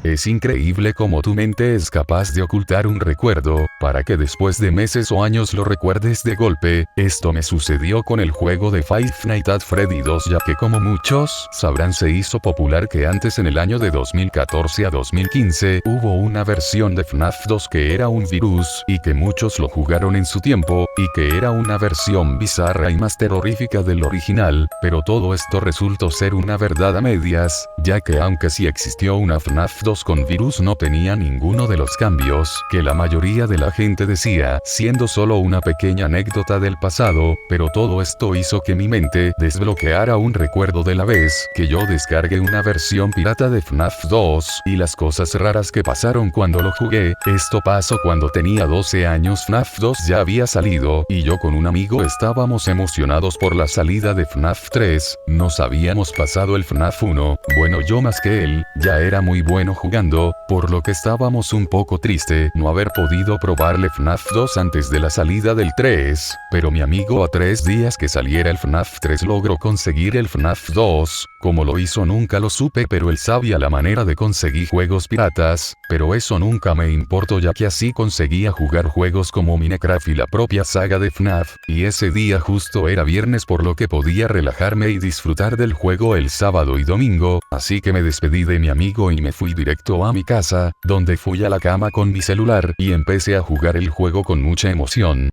Es increíble cómo tu mente es capaz de ocultar un recuerdo, para que después de meses o años lo recuerdes de golpe. Esto me sucedió con el juego de Five Nights at Freddy 2, ya que como muchos sabrán se hizo popular que antes en el año de 2014 a 2015 hubo una versión de FNAF 2 que era un virus, y que muchos lo jugaron en su tiempo, y que era una versión bizarra y más terrorífica del original, pero todo esto resultó ser una verdad a medias, ya que aunque sí existió una FNAF 2 con virus no tenía ninguno de los cambios que la mayoría de la gente decía, siendo solo una pequeña anécdota del pasado, pero todo esto hizo que mi mente desbloqueara un recuerdo de la vez que yo descargué una versión pirata de FNAF 2, y las cosas raras que pasaron cuando lo jugué. Esto pasó cuando tenía 12 años. FNAF 2 ya había salido, y yo con un amigo estábamos emocionados por la salida de FNAF 3, nos habíamos pasado el FNAF 1, bueno yo más que él, ya era muy bueno jugando, por lo que estábamos un poco triste no haber podido probarle FNAF 2 antes de la salida del 3, pero mi amigo a 3 días que saliera el FNAF 3 logró conseguir el FNAF 2, como lo hizo nunca lo supe, pero él sabía la manera de conseguir juegos piratas, pero eso nunca me importó ya que así conseguía jugar juegos como Minecraft y la propia saga de FNAF, y ese día justo era viernes por lo que podía relajarme y disfrutar del juego el sábado y domingo, así que me despedí de mi amigo y me fui directo a mi casa, donde fui a la cama con mi celular y empecé a jugar el juego con mucha emoción.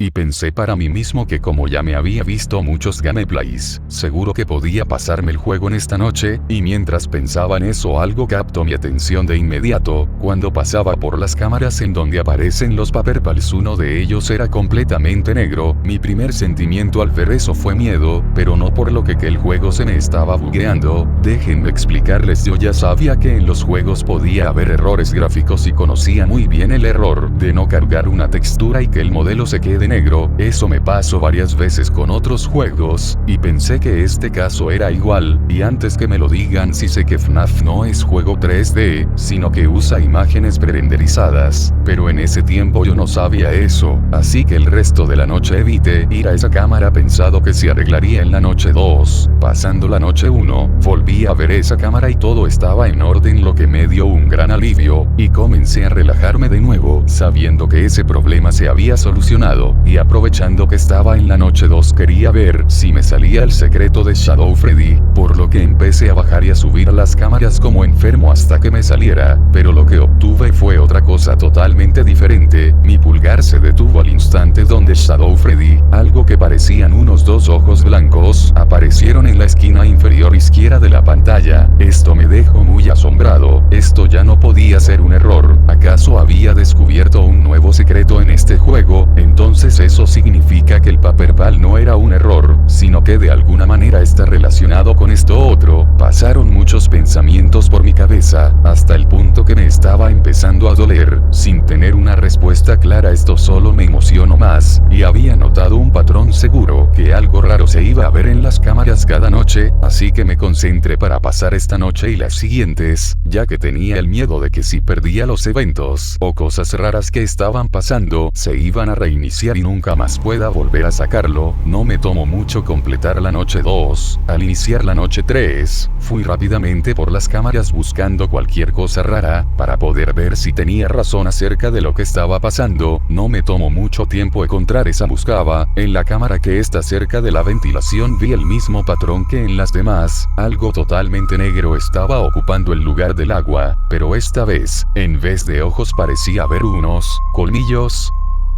Y pensé para mí mismo que como ya me había visto muchos gameplays, seguro que podía pasarme el juego en esta noche, y mientras pensaba en eso algo captó mi atención de inmediato, cuando pasaba por las cámaras en donde aparecen los Paper Pals. Uno de ellos era completamente negro. Mi primer sentimiento al ver eso fue miedo, pero no por lo que el juego se me estaba bugueando. Déjenme explicarles, yo ya sabía que en los juegos podía haber errores gráficos y conocía muy bien el error de no cargar una textura y que el modelo se quede negro. Eso me pasó varias veces con otros juegos, y pensé que este caso era igual, y antes que me lo digan sí sé que FNAF no es juego 3D, sino que usa imágenes prerenderizadas, pero en ese tiempo yo no sabía eso, así que el resto de la noche evité ir a esa cámara pensado que se arreglaría en la noche 2, pasando la noche 1, volví a ver esa cámara y todo estaba en orden, lo que me dio un gran alivio, y comencé a relajarme de nuevo, sabiendo que ese problema se había solucionado. Y aprovechando que estaba en la noche 2 quería ver si me salía el secreto de Shadow Freddy, por lo que empecé a bajar y a subir a las cámaras como enfermo hasta que me saliera, pero lo que obtuve fue otra cosa totalmente diferente. Mi pulgar se detuvo al instante donde Shadow Freddy, algo que parecían unos dos ojos blancos, aparecieron en la esquina inferior izquierda de la pantalla. Esto me dejó muy asombrado, esto ya no podía ser un error, ¿acaso había descubierto un nuevo secreto en este juego? Entonces eso significa que el Paper Pal no era un error, sino que de alguna manera está relacionado con esto otro. Pasaron muchos pensamientos por mi cabeza, hasta el punto que me estaba empezando a doler, sin tener una respuesta clara. Esto solo me emocionó más, y había notado un patrón seguro, que algo raro se iba a ver en las cámaras cada noche, así que me concentré para pasar esta noche y las siguientes, ya que tenía el miedo de que si perdía los eventos, o cosas raras que estaban pasando, se iban a reiniciar y nunca más pueda volver a sacarlo. No me tomó mucho completar la noche 2, al iniciar la noche 3, fui rápidamente por las cámaras buscando cualquier cosa rara, para poder ver si tenía razón acerca de lo que estaba pasando. No me tomó mucho tiempo encontrar esa. Buscaba, en la cámara que está cerca de la ventilación vi el mismo patrón que en las demás, algo totalmente negro estaba ocupando el lugar del agua, pero esta vez, en vez de ojos parecía haber unos colmillos.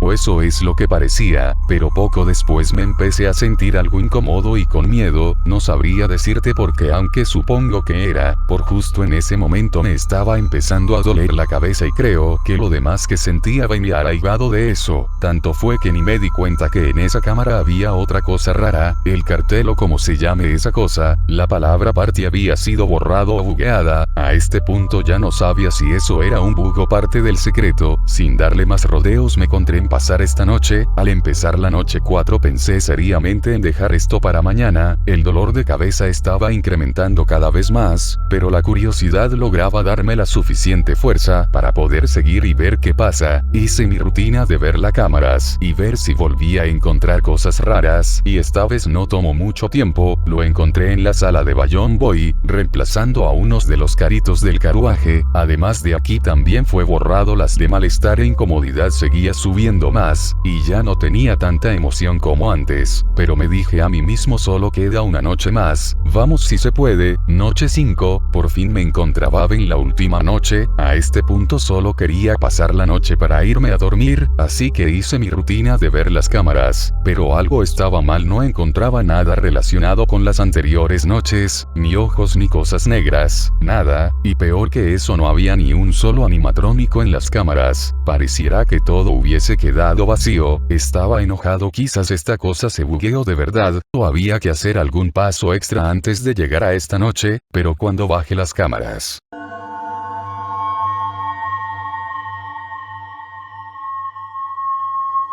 O eso es lo que parecía, pero poco después me empecé a sentir algo incómodo y con miedo. No sabría decirte por qué, aunque supongo que era por justo en ese momento me estaba empezando a doler la cabeza y creo que lo demás que sentía venía arraigado de eso. Tanto fue que ni me di cuenta que en esa cámara había otra cosa rara, el cartel o como se llame esa cosa, la palabra party había sido borrado o bugueada. A este punto ya no sabía si eso era un bug o parte del secreto. Sin darle más rodeos me encontré pasar esta noche. Al empezar la noche 4 pensé seriamente en dejar esto para mañana. El dolor de cabeza estaba incrementando cada vez más, pero la curiosidad lograba darme la suficiente fuerza para poder seguir y ver qué pasa. Hice mi rutina de ver las cámaras y ver si volvía a encontrar cosas raras, y esta vez no tomó mucho tiempo. Lo encontré en la sala de Balloon Boy, reemplazando a unos de los caritos del carruaje. Además de aquí también fue borrado las de malestar e incomodidad seguía subiendo más, y ya no tenía tanta emoción como antes, pero me dije a mí mismo solo queda una noche más, vamos si se puede. Noche 5, por fin me encontraba en la última noche. A este punto solo quería pasar la noche para irme a dormir, así que hice mi rutina de ver las cámaras, pero algo estaba mal, no encontraba nada relacionado con las anteriores noches, ni ojos ni cosas negras, nada, y peor que eso no había ni un solo animatrónico en las cámaras, pareciera que todo hubiese quedado vacío. Estaba enojado, quizás esta cosa se bugueó de verdad, o había que hacer algún paso extra antes de llegar a esta noche, pero cuando bajé las cámaras,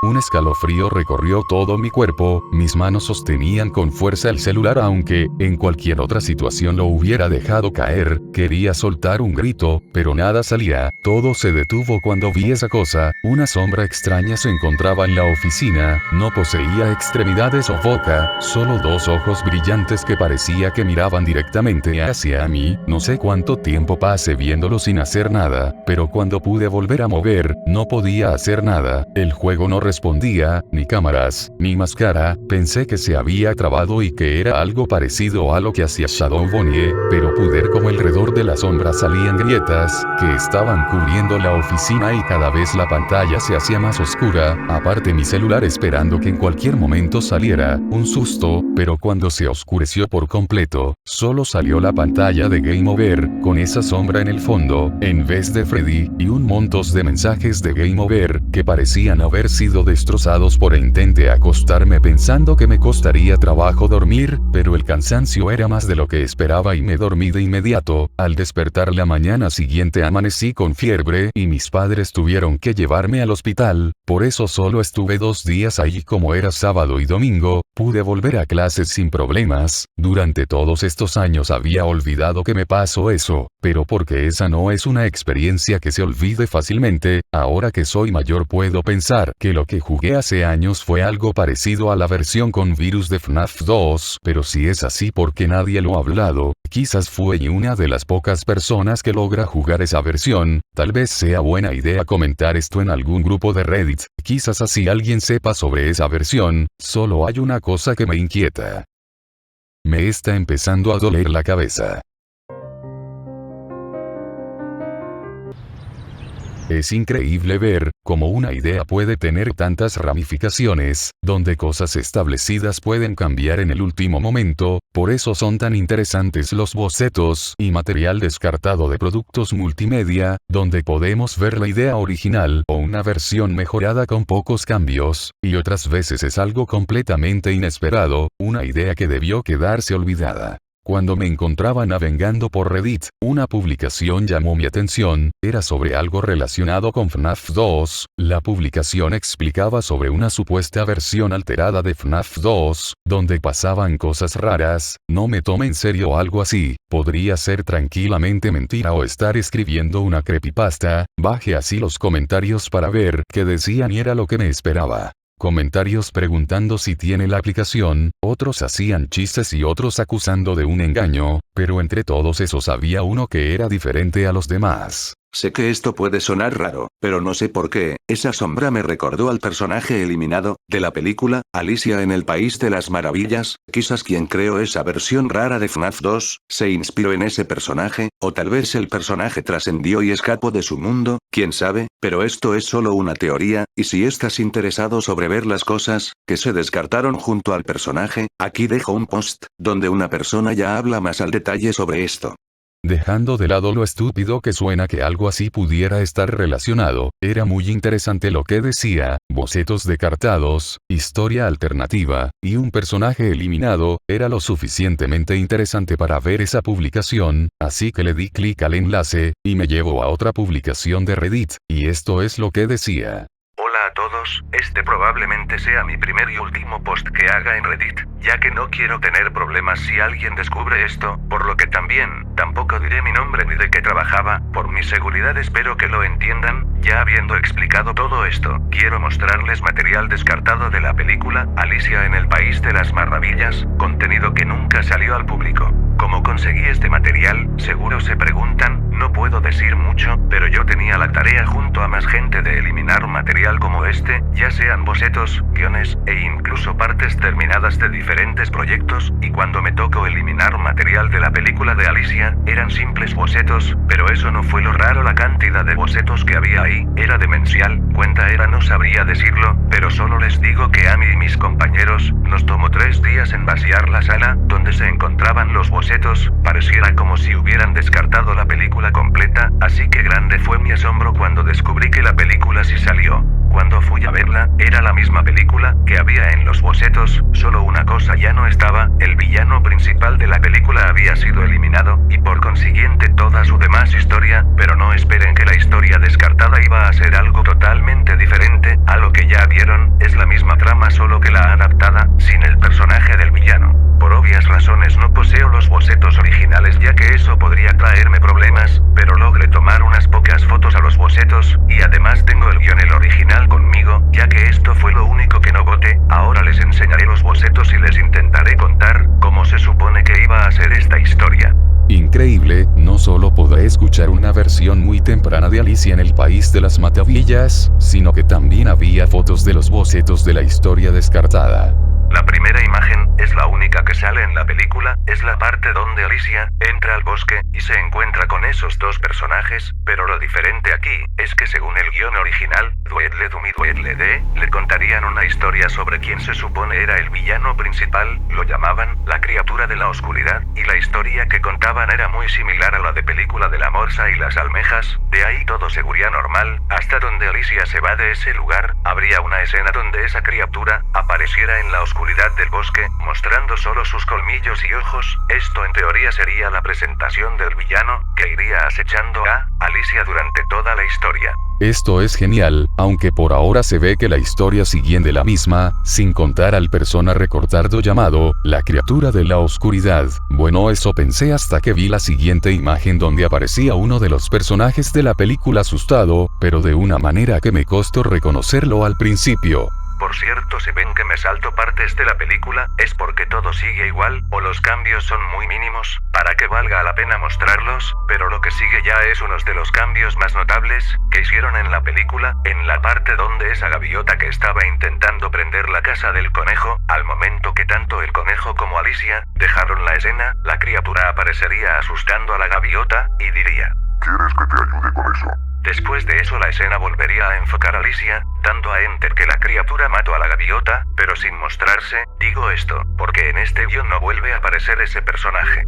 un escalofrío recorrió todo mi cuerpo, mis manos sostenían con fuerza el celular aunque, en cualquier otra situación lo hubiera dejado caer. Quería soltar un grito, pero nada salía. Todo se detuvo cuando vi esa cosa. Una sombra extraña se encontraba en la oficina, no poseía extremidades o boca, solo dos ojos brillantes que parecía que miraban directamente hacia mí. No sé cuánto tiempo pasé viéndolo sin hacer nada, pero cuando pude volver a mover, no podía hacer nada. El juego no respondía, ni cámaras, ni máscara. Pensé que se había trabado y que era algo parecido a lo que hacía Shadow Bonnie, pero pude ver como alrededor de la sombra salían grietas, que estaban cubriendo la oficina y cada vez la pantalla se hacía más oscura. Aparte mi celular esperando que en cualquier momento saliera un susto, pero cuando se oscureció por completo, solo salió la pantalla de Game Over, con esa sombra en el fondo, en vez de Freddy, y un montón de mensajes de Game Over, que parecían haber sido destrozados por intenté acostarme pensando que me costaría trabajo dormir, pero el cansancio era más de lo que esperaba y me dormí de inmediato. Al despertar la mañana siguiente amanecí con fiebre y mis padres tuvieron que llevarme al hospital, por eso solo estuve 2 días ahí. Como era sábado y domingo, pude volver a clases sin problemas. Durante todos estos años había olvidado que me pasó eso, pero porque esa no es una experiencia que se olvide fácilmente. Ahora que soy mayor puedo pensar que lo que jugué hace años fue algo parecido a la versión con virus de FNAF 2, pero si es así porque nadie lo ha hablado, quizás fue una de las pocas personas que logra jugar esa versión. Tal vez sea buena idea comentar esto en algún grupo de Reddit, quizás así alguien sepa sobre esa versión. Solo hay una cosa que me inquieta. Me está empezando a doler la cabeza. Es increíble ver cómo una idea puede tener tantas ramificaciones, donde cosas establecidas pueden cambiar en el último momento. Por eso son tan interesantes los bocetos y material descartado de productos multimedia, donde podemos ver la idea original o una versión mejorada con pocos cambios, y otras veces es algo completamente inesperado, una idea que debió quedarse olvidada. Cuando me encontraba navegando por Reddit, una publicación llamó mi atención, era sobre algo relacionado con FNAF 2, la publicación explicaba sobre una supuesta versión alterada de FNAF 2, donde pasaban cosas raras. No me tome en serio algo así, podría ser tranquilamente mentira o estar escribiendo una creepypasta. Bajé así los comentarios para ver qué decían y era lo que me esperaba. Comentarios preguntando si tiene la aplicación, otros hacían chistes y otros acusando de un engaño, pero entre todos esos había uno que era diferente a los demás. Sé que esto puede sonar raro, pero no sé por qué, esa sombra me recordó al personaje eliminado, de la película, Alicia en el País de las Maravillas. Quizás quien creó esa versión rara de FNAF 2, se inspiró en ese personaje, o tal vez el personaje trascendió y escapó de su mundo, quién sabe, pero esto es solo una teoría, y si estás interesado sobre ver las cosas que se descartaron junto al personaje, aquí dejo un post, donde una persona ya habla más al detalle sobre esto. Dejando de lado lo estúpido que suena que algo así pudiera estar relacionado, era muy interesante lo que decía, bocetos descartados, historia alternativa, y un personaje eliminado. Era lo suficientemente interesante para ver esa publicación, así que le di clic al enlace, y me llevó a otra publicación de Reddit, y esto es lo que decía. Hola a todos, este probablemente sea mi primer y último post que haga en Reddit, ya que no quiero tener problemas si alguien descubre esto, por lo que tampoco diré mi nombre ni de qué trabajaba, por mi seguridad espero que lo entiendan. Ya habiendo explicado todo esto, quiero mostrarles material descartado de la película Alicia en el País de las Maravillas, contenido que nunca salió al público. ¿Cómo conseguí este material? Seguro se preguntan, no puedo decir mucho, pero yo tenía la tarea junto a más gente de eliminar material como este, ya sean bocetos, guiones, e incluso partes terminadas de diferentes proyectos, y cuando me tocó eliminar material de la película de Alicia, eran simples bocetos, pero eso no fue lo raro, la cantidad de bocetos que había ahí, era demencial, cuenta era no sabría decirlo, pero solo les digo que a mí y mis compañeros, nos tomó 3 días en vaciar la sala, donde se encontraban los bocetos, pareciera como si hubieran descartado la película completa, así que grande fue mi asombro cuando descubrí que la película sí salió. Cuando fui a verla, era la misma película que había en los bocetos, solo una cosa ya no estaba, el villano principal de la película había sido eliminado, y por consiguiente toda su demás historia, pero no esperen que la historia descartada iba a ser algo totalmente diferente a lo que ya vieron, es la misma trama solo que la adaptada, sin el personaje del villano. Por obvias razones no poseo los bocetos originales ya que eso podría traerme problemas, pero logré tomar unas pocas fotos a los bocetos, y además tengo el guion el original conmigo, ya que esto fue lo único que no boté. Ahora les enseñaré los bocetos y les intentaré contar cómo se supone que iba a ser esta historia. Increíble, no solo podré escuchar una versión muy temprana de Alicia en el País de las Maravillas, sino que también había fotos de los bocetos de la historia descartada. La primera imagen, es la única que sale en la película, es la parte donde Alicia entra al bosque y se encuentra con esos 2 personajes, pero lo diferente aquí, es que según el guión original, Dweedle Dum y Dweedle Dee, le contarían una historia sobre quien se supone era el villano principal, lo llamaban, la criatura de la oscuridad, y la historia que contaban era muy similar a la de película de la morsa y las almejas, de ahí todo seguiría normal, hasta donde Alicia se va de ese lugar, habría una escena donde esa criatura apareciera en la oscuridad del bosque, mostrando solo sus colmillos y ojos. Esto en teoría sería la presentación del villano, que iría acechando a Alicia durante toda la historia. Esto es genial, aunque por ahora se ve que la historia siguiente la misma, sin contar al persona recortado llamado, la criatura de la oscuridad. Bueno, eso pensé hasta que vi la siguiente imagen donde aparecía uno de los personajes de la película asustado, pero de una manera que me costó reconocerlo al principio. Por cierto, si ven que me salto partes de la película, es porque todo sigue igual, o los cambios son muy mínimos, para que valga la pena mostrarlos, pero lo que sigue ya es uno de los cambios más notables que hicieron en la película, en la parte donde esa gaviota que estaba intentando prender la casa del conejo, al momento que tanto el conejo como Alicia dejaron la escena, la criatura aparecería asustando a la gaviota, y diría: ¿Quieres que te ayude con eso? Después de eso la escena volvería a enfocar a Alicia, dando a enter que la criatura mató a la gaviota, pero sin mostrarse. Digo esto, porque en este guión no vuelve a aparecer ese personaje.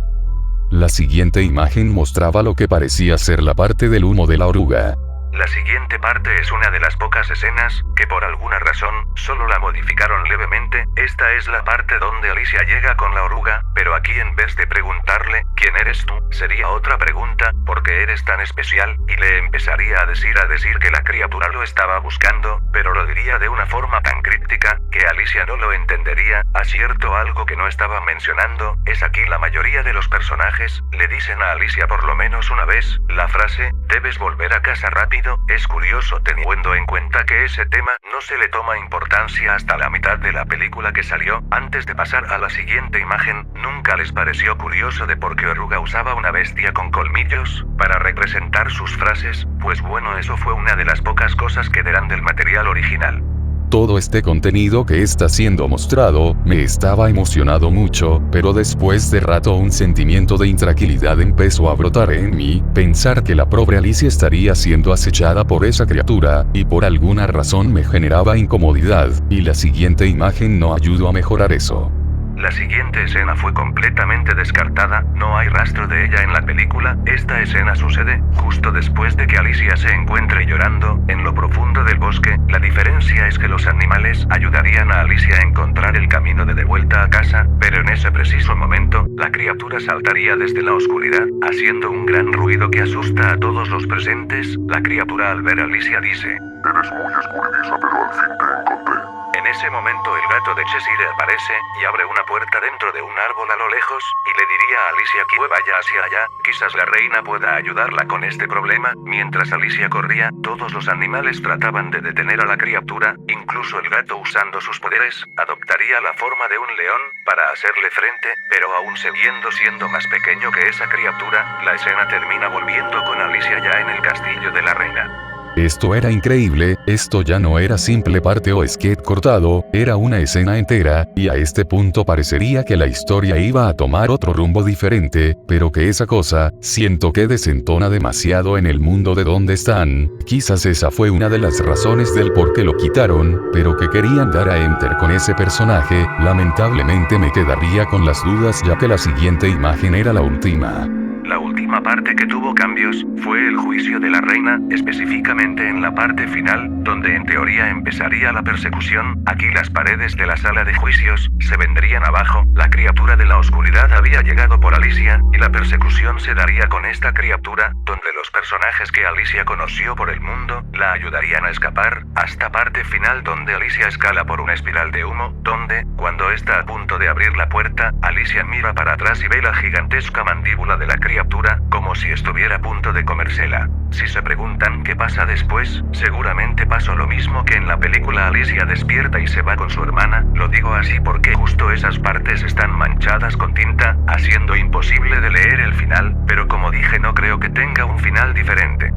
La siguiente imagen mostraba lo que parecía ser la parte del humo de la oruga. La siguiente parte es una de las pocas escenas que por alguna razón solo la modificaron levemente. Esta es la parte donde Alicia llega con la oruga, pero aquí en vez de preguntarle ¿quién eres tú?, sería otra pregunta, ¿por qué eres tan especial? Y le empezaría a decir que la criatura lo estaba buscando, pero lo diría de una forma tan críptica que Alicia no lo entendería. Acierto, algo que no estaba mencionando es aquí la mayoría de los personajes le dicen a Alicia por lo menos una vez la frase «debes volver a casa rápido». Es curioso teniendo en cuenta que ese tema no se le toma importancia hasta la mitad de la película que salió. Antes de pasar a la siguiente imagen, ¿nunca les pareció curioso de por qué Oruga usaba una bestia con colmillos para representar sus frases? Pues bueno, eso fue una de las pocas cosas que eran del material original. Todo este contenido que está siendo mostrado, me estaba emocionado mucho, pero después de rato un sentimiento de intranquilidad empezó a brotar en mí, pensar que la pobre Alicia estaría siendo acechada por esa criatura, y por alguna razón me generaba incomodidad, y la siguiente imagen no ayudó a mejorar eso. La siguiente escena fue completamente descartada, no hay rastro de ella en la película. Esta escena sucede justo después de que Alicia se encuentre llorando en lo profundo del bosque. La diferencia es que los animales ayudarían a Alicia a encontrar el camino de vuelta a casa, pero en ese preciso momento, la criatura saltaría desde la oscuridad, haciendo un gran ruido que asusta a todos los presentes. La criatura al ver a Alicia dice: Eres muy escurridiza, pero al fin te encontré. En ese momento el gato de Cheshire aparece y abre una puerta dentro de un árbol a lo lejos, y le diría a Alicia que vaya hacia allá, quizás la reina pueda ayudarla con este problema. Mientras Alicia corría, todos los animales trataban de detener a la criatura, incluso el gato usando sus poderes, adoptaría la forma de un león para hacerle frente, pero aún siendo más pequeño que esa criatura. La escena termina volviendo con Alicia ya en el castillo de la reina. Esto era increíble, esto ya no era simple parte o sketch cortado, era una escena entera, y a este punto parecería que la historia iba a tomar otro rumbo diferente, pero que esa cosa, siento que desentona demasiado en el mundo de donde están. Quizás esa fue una de las razones del por qué lo quitaron, pero que querían dar a Enter con ese personaje. Lamentablemente me quedaría con las dudas, ya que la siguiente imagen era la última. La última parte que tuvo cambios fue el juicio de la reina, específicamente en la parte final, donde en teoría empezaría la persecución. Aquí las paredes de la sala de juicios se vendrían abajo. La criatura de la oscuridad había llegado por Alicia, y la persecución se daría con esta criatura, donde los personajes que Alicia conoció por el mundo la ayudarían a escapar, hasta parte final donde Alicia escala por una espiral de humo, donde, cuando está a punto de abrir la puerta, Alicia mira para atrás y ve la gigantesca mandíbula de la criatura, como si estuviera a punto de comérsela. Si se preguntan qué pasa después, seguramente pasó lo mismo que en la película. Alicia despierta y se va con su hermana. Lo digo así porque justo esas partes están manchadas con tinta, haciendo imposible de leer el final, pero como dije, no creo que tenga un final diferente.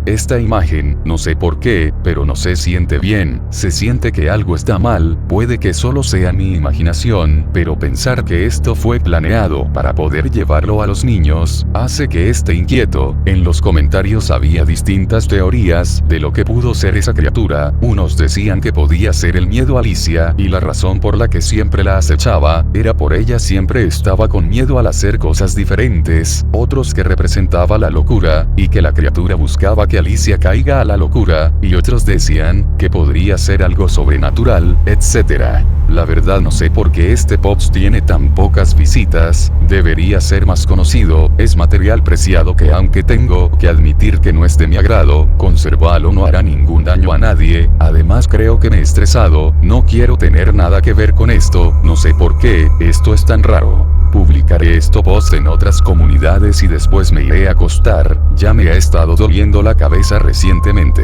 Esta imagen, no sé por qué, pero no se siente bien, se siente que algo está mal. Puede que solo sea mi imaginación, pero pensar que esto fue planeado para poder llevarlo a los niños, hace que esté inquieto. En los comentarios había distintas teorías de lo que pudo ser esa criatura. Unos decían que podía ser el miedo a Alicia, y la razón por la que siempre la acechaba, era por ella siempre estaba con miedo al hacer cosas diferentes. Otros que representaba la locura, y que la criatura buscaba que Alicia caiga a la locura, y otros decían que podría ser algo sobrenatural, etc. La verdad no sé por qué este post tiene tan pocas visitas, debería ser más conocido. Es material preciado que, aunque tengo que admitir que no es de mi agrado, conservarlo no hará ningún daño a nadie. Además creo que me he estresado, no quiero tener nada que ver con esto, no sé por qué, esto es tan raro. Publicaré esto post en otras comunidades y después me iré a acostar, ya me ha estado doliendo la cabeza recientemente.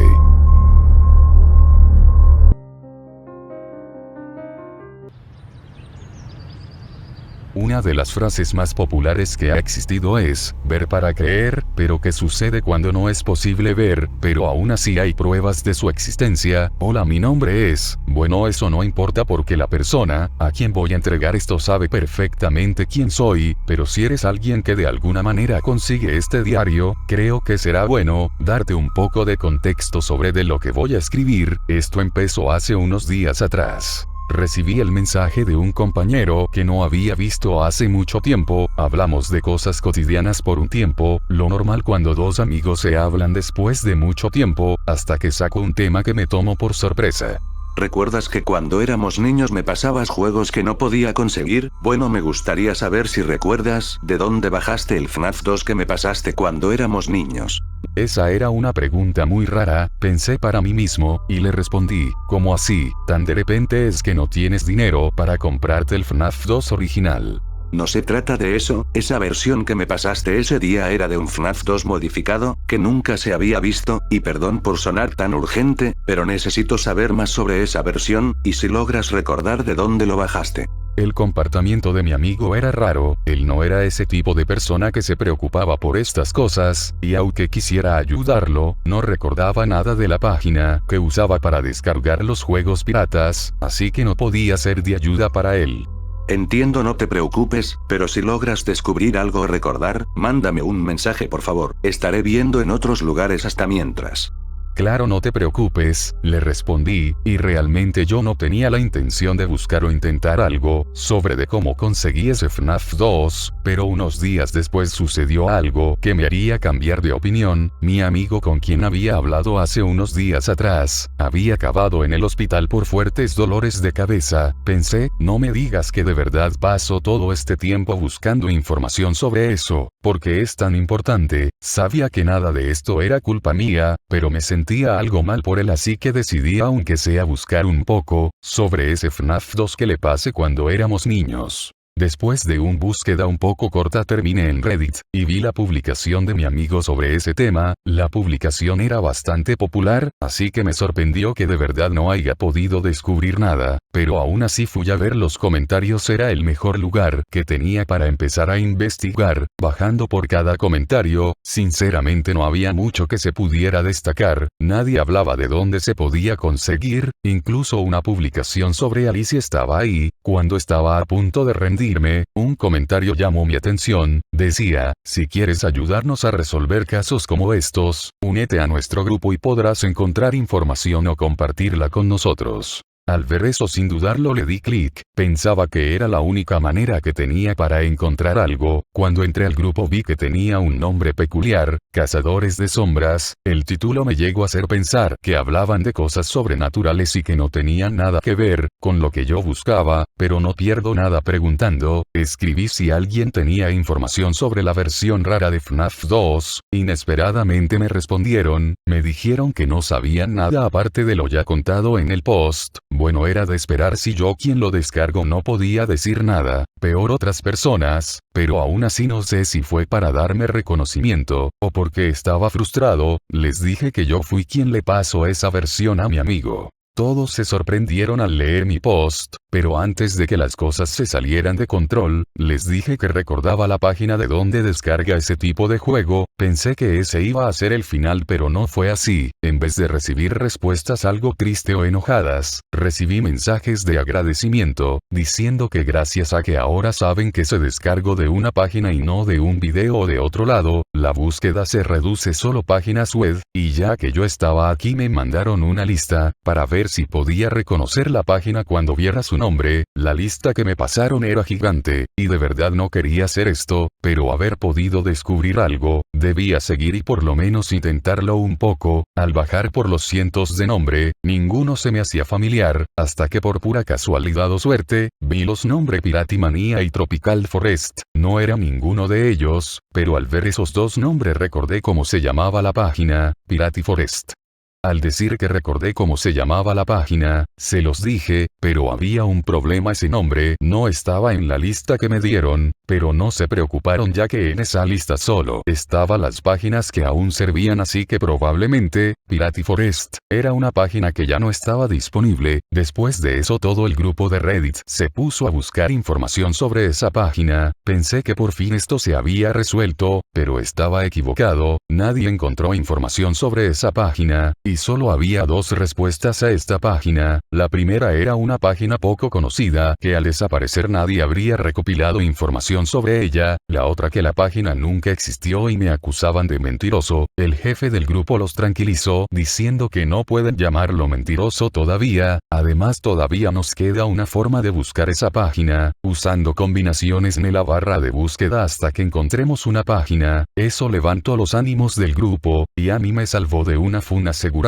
Una de las frases más populares que ha existido es, ver para creer, pero ¿qué sucede cuando no es posible ver, pero aún así hay pruebas de su existencia? Hola, mi nombre es, bueno, eso no importa porque la persona a quien voy a entregar esto sabe perfectamente quién soy, pero si eres alguien que de alguna manera consigue este diario, creo que será bueno darte un poco de contexto sobre de lo que voy a escribir. Esto empezó hace unos días atrás. Recibí el mensaje de un compañero que no había visto hace mucho tiempo. Hablamos de cosas cotidianas por un tiempo, lo normal cuando dos amigos se hablan después de mucho tiempo, hasta que saco un tema que me tomó por sorpresa. ¿Recuerdas que cuando éramos niños me pasabas juegos que no podía conseguir? Bueno, me gustaría saber si recuerdas de dónde bajaste el FNAF 2 que me pasaste cuando éramos niños. Esa era una pregunta muy rara, pensé para mí mismo, y le respondí, ¿cómo así? ¿Tan de repente es que no tienes dinero para comprarte el FNAF 2 original? No se trata de eso, esa versión que me pasaste ese día era de un FNAF 2 modificado, que nunca se había visto, y perdón por sonar tan urgente, pero necesito saber más sobre esa versión, y si logras recordar de dónde lo bajaste. El comportamiento de mi amigo era raro, él no era ese tipo de persona que se preocupaba por estas cosas, y aunque quisiera ayudarlo, no recordaba nada de la página que usaba para descargar los juegos piratas, así que no podía ser de ayuda para él. Entiendo, no te preocupes, pero si logras descubrir algo o recordar, mándame un mensaje por favor, estaré viendo en otros lugares hasta mientras. Claro, no te preocupes, le respondí, y realmente yo no tenía la intención de buscar o intentar algo sobre de cómo conseguí ese FNAF 2, pero unos días después sucedió algo que me haría cambiar de opinión. Mi amigo con quien había hablado hace unos días atrás, había acabado en el hospital por fuertes dolores de cabeza. Pensé, no me digas que de verdad pasó todo este tiempo buscando información sobre eso, porque es tan importante. Sabía que nada de esto era culpa mía, pero me sentía algo mal por él, así que decidí aunque sea buscar un poco sobre ese FNAF 2 que le pase cuando éramos niños. Después de una búsqueda un poco corta terminé en Reddit, y vi la publicación de mi amigo sobre ese tema. La publicación era bastante popular, así que me sorprendió que de verdad no haya podido descubrir nada, pero aún así fui a ver los comentarios. Era el mejor lugar que tenía para empezar a investigar. Bajando por cada comentario, sinceramente no había mucho que se pudiera destacar, nadie hablaba de dónde se podía conseguir, incluso una publicación sobre Alicia estaba ahí. Cuando estaba a punto de rendirme, un comentario llamó mi atención. Decía, si quieres ayudarnos a resolver casos como estos, únete a nuestro grupo y podrás encontrar información o compartirla con nosotros. Al ver eso, sin dudarlo le di clic. Pensaba que era la única manera que tenía para encontrar algo. Cuando entré al grupo vi que tenía un nombre peculiar, Cazadores de Sombras. El título me llegó a hacer pensar que hablaban de cosas sobrenaturales y que no tenían nada que ver con lo que yo buscaba, pero no pierdo nada preguntando. Escribí si alguien tenía información sobre la versión rara de FNAF 2. Inesperadamente me respondieron, me dijeron que no sabían nada aparte de lo ya contado en el post. Bueno, era de esperar, si yo quien lo descargó no podía decir nada, peor otras personas, pero aún así no sé si fue para darme reconocimiento, o porque estaba frustrado. Les dije que yo fui quien le pasó esa versión a mi amigo. Todos se sorprendieron al leer mi post, pero antes de que las cosas se salieran de control, les dije que recordaba la página de donde descarga ese tipo de juego. Pensé que ese iba a ser el final, pero no fue así. En vez de recibir respuestas algo triste o enojadas, recibí mensajes de agradecimiento, diciendo que gracias a que ahora saben que se descargó de una página y no de un video o de otro lado, la búsqueda se reduce solo páginas web, y ya que yo estaba aquí me mandaron una lista, para ver si podía reconocer la página cuando viera su nombre. La lista que me pasaron era gigante, y de verdad no quería hacer esto, pero haber podido descubrir algo, debía seguir y por lo menos intentarlo un poco. Al bajar por los cientos de nombre, ninguno se me hacía familiar, hasta que por pura casualidad o suerte, vi los nombres Piratimania y Tropical Forest. No era ninguno de ellos, pero al ver esos dos nombres recordé cómo se llamaba la página, Pirati Forest. Al decir que recordé cómo se llamaba la página, se los dije, pero había un problema: ese nombre no estaba en la lista que me dieron, pero no se preocuparon ya que en esa lista solo estaban las páginas que aún servían, así que probablemente, Pirati Forest, era una página que ya no estaba disponible. Después de eso todo el grupo de Reddit se puso a buscar información sobre esa página. Pensé que por fin esto se había resuelto, pero estaba equivocado, nadie encontró información sobre esa página. Y solo había dos respuestas a esta página. La primera era una página poco conocida, que al desaparecer nadie habría recopilado información sobre ella. La otra, que la página nunca existió y me acusaban de mentiroso. El jefe del grupo los tranquilizó, diciendo que no pueden llamarlo mentiroso todavía. Además todavía nos queda una forma de buscar esa página, usando combinaciones en la barra de búsqueda hasta que encontremos una página. Eso levantó los ánimos del grupo, y a mí me salvó de una funa asegurada.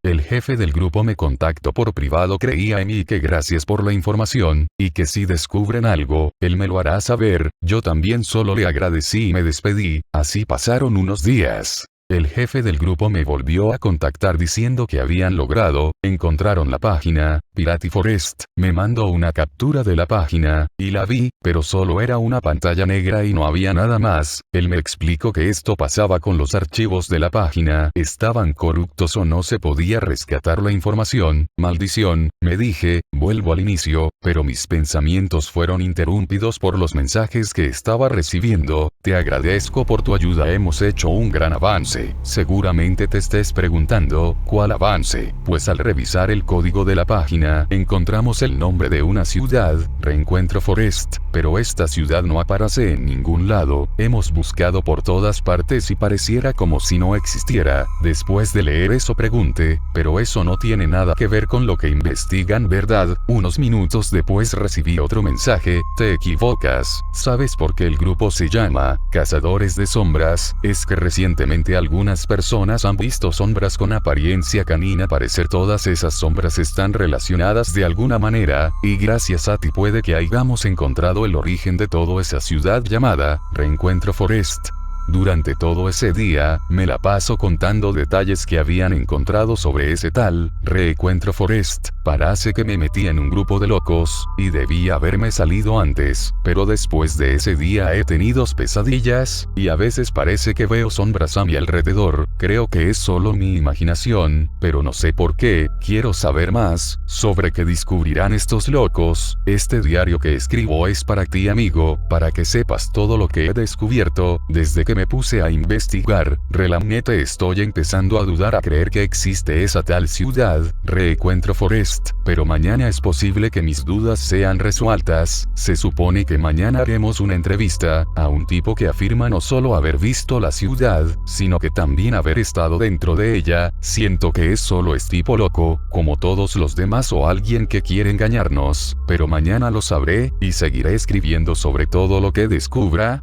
El jefe del grupo me contactó por privado, creía en mí y que gracias por la información, y que si descubren algo, él me lo hará saber. Yo también solo le agradecí y me despedí. Así pasaron unos días. El jefe del grupo me volvió a contactar diciendo que habían logrado, encontraron la página, Pirati Forest. Me mandó una captura de la página, y la vi, pero solo era una pantalla negra y no había nada más. Él me explicó que esto pasaba con los archivos de la página, estaban corruptos o no se podía rescatar la información. Maldición, me dije, vuelvo al inicio, pero mis pensamientos fueron interrumpidos por los mensajes que estaba recibiendo. Te agradezco por tu ayuda, hemos hecho un gran avance. avance? Seguramente te estés preguntando, ¿cuál avance? Pues al revisar el código de la página, encontramos el nombre de una ciudad, Reencuentro Forest, pero esta ciudad no aparece en ningún lado. Hemos buscado por todas partes y pareciera como si no existiera. Después de leer eso pregunté, pero eso no tiene nada que ver con lo que investigan, ¿verdad? Unos minutos después recibí otro mensaje: te equivocas. ¿Sabes por qué el grupo se llama Cazadores de Sombras? Es que recientemente algunas personas han visto sombras con apariencia canina. Parecer todas esas sombras están relacionadas de alguna manera, y gracias a ti puede que hayamos encontrado el origen de toda esa ciudad llamada Reencuentro Forest. Durante todo ese día, me la paso contando detalles que habían encontrado sobre ese tal Reencuentro Forest. Parece que me metí en un grupo de locos, y debía haberme salido antes, pero después de ese día he tenido pesadillas, y a veces parece que veo sombras a mi alrededor. Creo que es solo mi imaginación, pero no sé por qué. Quiero saber más sobre qué descubrirán estos locos. Este diario que escribo es para ti, amigo, para que sepas todo lo que he descubierto desde que me puse a investigar. Realmente estoy empezando a dudar, a creer que existe esa tal ciudad, Reencuentro Forest, pero mañana es posible que mis dudas sean resueltas. Se supone que mañana haremos una entrevista a un tipo que afirma no solo haber visto la ciudad, sino que también haber estado dentro de ella. Siento que es solo este tipo loco, como todos los demás, o alguien que quiere engañarnos, pero mañana lo sabré, y seguiré escribiendo sobre todo lo que descubra.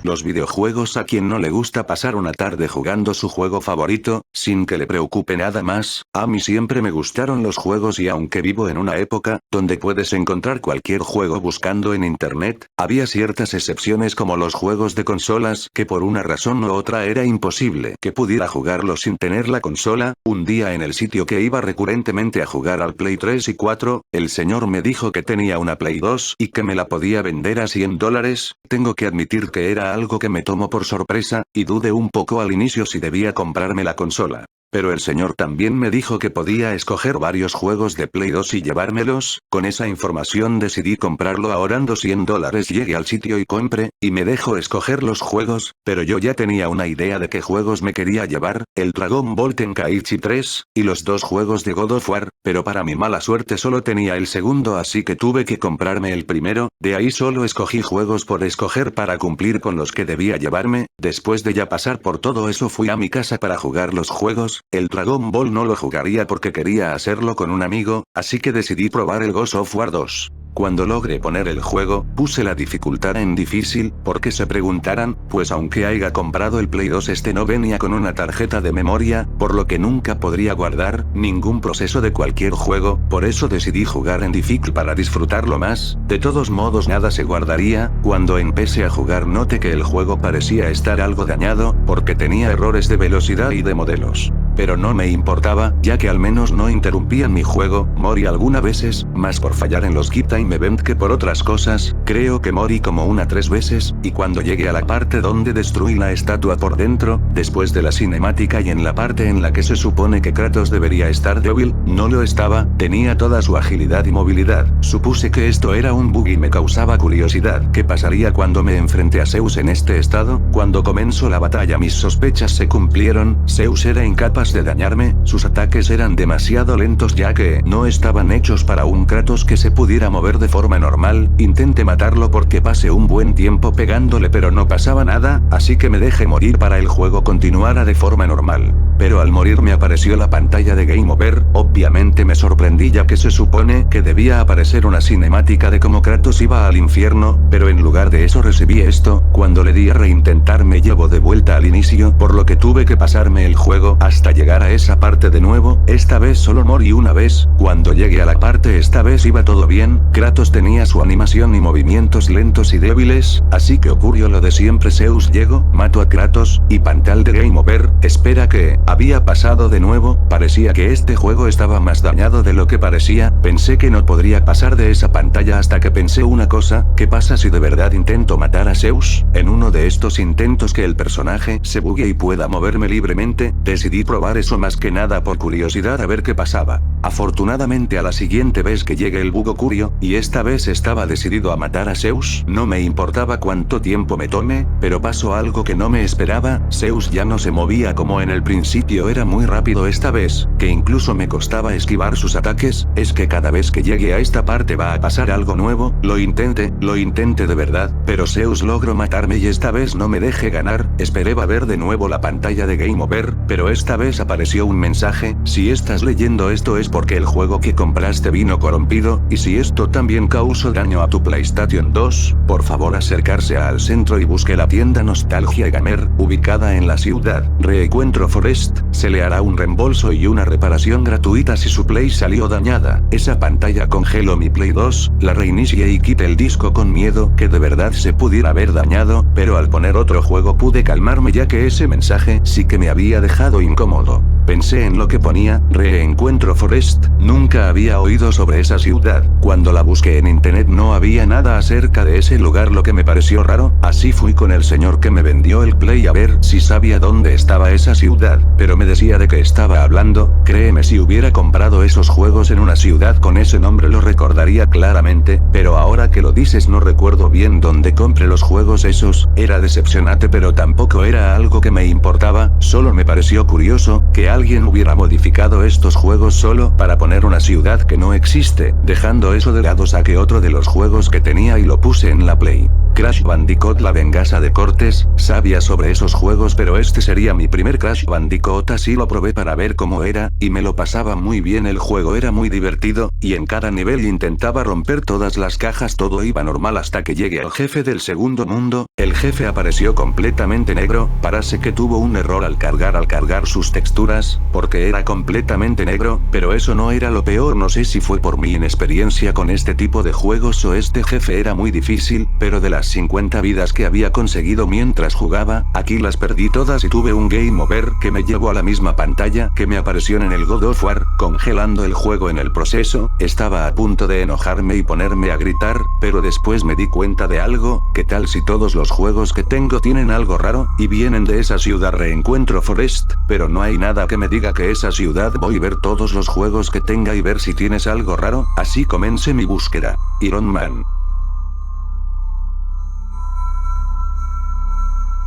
Los videojuegos. A quien no le gusta pasar una tarde jugando su juego favorito, sin que le preocupe nada más. A mí siempre me gustaron los juegos, y aunque vivo en una época donde puedes encontrar cualquier juego buscando en internet, había ciertas excepciones como los juegos de consolas, que por una razón u otra era imposible que pudiera jugarlos sin tener la consola. Un día en el sitio que iba recurrentemente a jugar al Play 3 y 4, el señor me dijo que tenía una Play 2 y que me la podía vender a $100. Tengo que admitir que era algo que me tomó por sorpresa, y dudé un poco al inicio si debía comprarme la consola. Pero el señor también me dijo que podía escoger varios juegos de Play 2 y llevármelos. Con esa información decidí comprarlo ahorrando $100. Llegué al sitio y compré, y me dejó escoger los juegos, pero yo ya tenía una idea de qué juegos me quería llevar: el Dragon Ball Tenkaichi 3, y los 2 juegos de God of War, pero para mi mala suerte solo tenía el segundo, así que tuve que comprarme el primero. De ahí solo escogí juegos por escoger para cumplir con los que debía llevarme. Después de ya pasar por todo eso, fui a mi casa para jugar los juegos. El Dragon Ball no lo jugaría porque quería hacerlo con un amigo, así que decidí probar el God of War 2. Cuando logré poner el juego, puse la dificultad en difícil, porque se preguntarán, pues aunque haya comprado el Play 2, este no venía con una tarjeta de memoria, por lo que nunca podría guardar ningún proceso de cualquier juego. Por eso decidí jugar en difícil para disfrutarlo más. De todos modos nada se guardaría. Cuando empecé a jugar noté que el juego parecía estar algo dañado, porque tenía errores de velocidad y de modelos. Pero no me importaba, ya que al menos no interrumpían mi juego. Morí algunas veces, más por fallar en los Keep Time Event que por otras cosas. Creo que morí como 3 veces, y cuando llegué a la parte donde destruí la estatua por dentro, después de la cinemática y en la parte en la que se supone que Kratos debería estar débil, no lo estaba. Tenía toda su agilidad y movilidad. Supuse que esto era un bug y me causaba curiosidad. ¿Qué pasaría cuando me enfrenté a Zeus en este estado? Cuando comenzó la batalla mis sospechas se cumplieron. Zeus era incapaz de dañarme, sus ataques eran demasiado lentos ya que no estaban hechos para un Kratos que se pudiera mover de forma normal. Intenté matarlo porque pasé un buen tiempo pegándole, pero no pasaba nada, así que me dejé morir para el juego continuara de forma normal. Pero al morir me apareció la pantalla de Game Over. Obviamente me sorprendí ya que se supone que debía aparecer una cinemática de cómo Kratos iba al infierno, pero en lugar de eso recibí esto. Cuando le di a reintentar me llevó de vuelta al inicio, por lo que tuve que pasarme el juego hasta llegar a esa parte de nuevo. Esta vez solo morí una vez. Cuando llegué a la parte esta vez iba todo bien. Kratos tenía su animación y movimientos lentos y débiles, así que ocurrió lo de siempre. Zeus llegó, mató a Kratos, y pantal de Game Over. Espera, ¿qué había pasado de nuevo? Parecía que este juego estaba más dañado de lo que parecía. Pensé que no podría pasar de esa pantalla hasta que pensé una cosa: ¿qué pasa si de verdad intento matar a Zeus? En uno de estos intentos que el personaje se bugue y pueda moverme libremente. Decidí probar eso más que nada por curiosidad a ver qué pasaba. Afortunadamente a la siguiente vez que llegue el bug ocurrió, y esta vez estaba decidido a matar a Zeus. No me importaba cuánto tiempo me tome, pero pasó algo que no me esperaba. Zeus ya no se movía como en el principio, era muy rápido esta vez, que incluso me costaba esquivar sus ataques. Es que cada vez que llegue a esta parte va a pasar algo nuevo. Lo intente de verdad, pero Zeus logró matarme y esta vez no me deje ganar. Esperé a ver de nuevo la pantalla de Game Over, pero esta vez apareció un mensaje: si estás leyendo esto es porque el juego que compraste vino corrompido, y si esto también causó daño a tu PlayStation 2, por favor acercarse al centro y busque la tienda Nostalgia Gamer, ubicada en la ciudad Reencuentro Forest. Se le hará un reembolso y una reparación gratuita si su Play salió dañada. Esa pantalla congeló mi Play 2, la reinicié y quité el disco con miedo que de verdad se pudiera haber dañado, pero al poner otro juego pude calmarme ya que ese mensaje sí que me había dejado incómodo. Pensé en lo que ponía, Reencuentro Forest, nunca había oído sobre esa ciudad. Cuando la busqué en internet no había nada acerca de ese lugar, lo que me pareció raro, así fui con el señor que me vendió el Play a ver si sabía dónde estaba esa ciudad, pero me decía de qué estaba hablando. Créeme, si hubiera comprado esos juegos en una ciudad con ese nombre lo recordaría claramente, pero ahora que lo dices no recuerdo bien dónde compré los juegos esos. Era decepcionante, pero tampoco era algo que me importaba, solo me pareció curioso que alguien hubiera modificado estos juegos solo para poner una ciudad que no existe. Dejando eso de lado, saqué otro de los juegos que tenía y lo puse en la Play. Crash Bandicoot La Venganza de Cortes. Sabía sobre esos juegos, pero este sería mi primer Crash Bandicoot, así lo probé para ver cómo era, y me lo pasaba muy bien. El juego era muy divertido, y en cada nivel intentaba romper todas las cajas. Todo iba normal hasta que llegué al jefe del segundo mundo. El jefe apareció completamente negro, parece que tuvo un error al cargar sus texturas, porque era completamente negro, pero eso no era lo peor. No sé si fue por mi inexperiencia con este tipo de juegos o este jefe era muy difícil, pero de las 50 vidas que había conseguido mientras jugaba, aquí las perdí todas y tuve un Game Over que me llevó a la misma pantalla que me apareció en el God of War, congelando el juego en el proceso. Estaba a punto de enojarme y ponerme a gritar, pero después me di cuenta de algo. ¿Qué tal si todos los juegos que tengo tienen algo raro, y vienen de esa ciudad Reencuentro Forest? Pero no hay nada que me diga que esa ciudad. Voy a ver todos los juegos que tenga y ver si tienes algo raro. Así comencé mi búsqueda. Iron Man,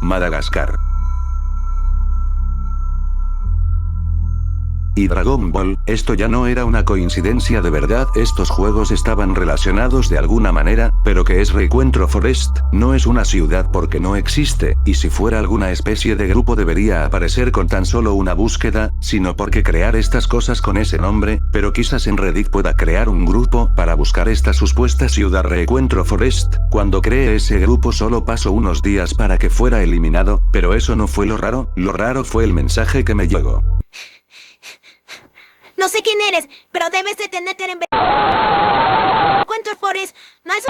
Madagascar y Dragon Ball. Esto ya no era una coincidencia, de verdad estos juegos estaban relacionados de alguna manera. Pero ¿qué es Reencuentro Forest? No es una ciudad porque no existe, y si fuera alguna especie de grupo debería aparecer con tan solo una búsqueda, sino porque crear estas cosas con ese nombre. Pero quizás en Reddit pueda crear un grupo para buscar esta supuesta ciudad Reencuentro Forest. Cuando creé ese grupo solo pasó unos días para que fuera eliminado, pero eso no fue lo raro fue el mensaje que me llegó. No sé quién eres, pero debes de tenerte en Reencuentro Forest. No es